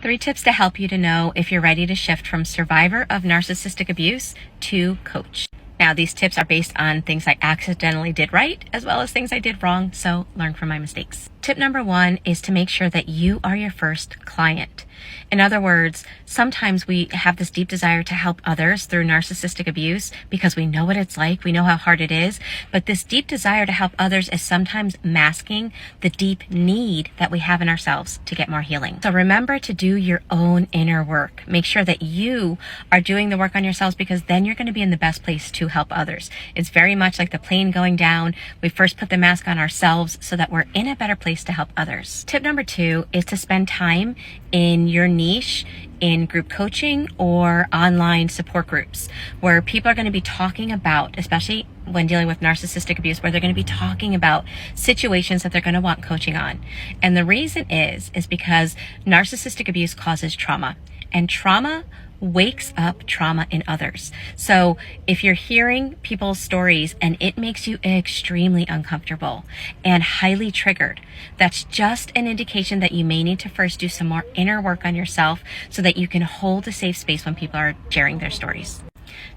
3 tips to help you to know if you're ready to shift from survivor of narcissistic abuse to coach. Now, these tips are based on things I accidentally did right, as well as things I did wrong, so learn from my mistakes. Tip number 1 is to make sure that you are your first client. In other words, sometimes we have this deep desire to help others through narcissistic abuse because we know what it's like, we know how hard it is, but this deep desire to help others is sometimes masking the deep need that we have in ourselves to get more healing. So remember to do your own inner work. Make sure that you are doing the work on yourselves, because then you're going to be in the best place to help others. It's very much like the plane going down. We first put the mask on ourselves so that we're in a better place to help others. Tip number 2 is to spend time in your niche in group coaching or online support groups where people are going to be talking about, especially when dealing with narcissistic abuse, where they're going to be talking about situations that they're going to want coaching on. And the reason is because narcissistic abuse causes trauma, and trauma wakes up trauma in others. So if you're hearing people's stories and it makes you extremely uncomfortable and highly triggered, that's just an indication that you may need to first do some more inner work on yourself so that you can hold a safe space when people are sharing their stories.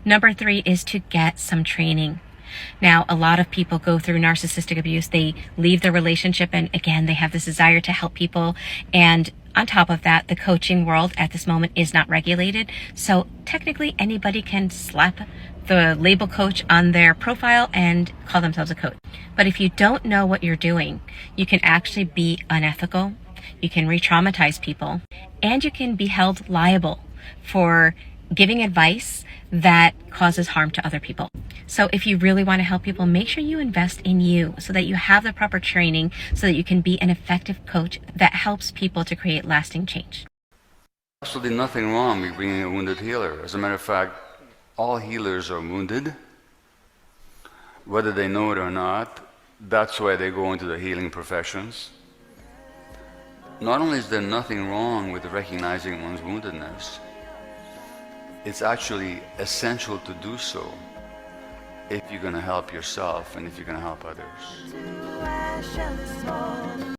Number 3 is to get some training. Now, a lot of people go through narcissistic abuse. They leave the relationship, and again, they have this desire to help people. And on top of that, the coaching world at this moment is not regulated. So technically, anybody can slap the label coach on their profile and call themselves a coach. But if you don't know what you're doing, you can actually be unethical. You can re-traumatize people, and you can be held liable for giving advice that causes harm to other people. So if you really want to help people, make sure you invest in you so that you have the proper training so that you can be an effective coach that helps people to create lasting change. Absolutely nothing wrong with being a wounded healer. As a matter of fact, all healers are wounded, whether they know it or not. That's why they go into the healing professions. Not only is there nothing wrong with recognizing one's woundedness, it's actually essential to do so if you're going to help yourself and if you're going to help others.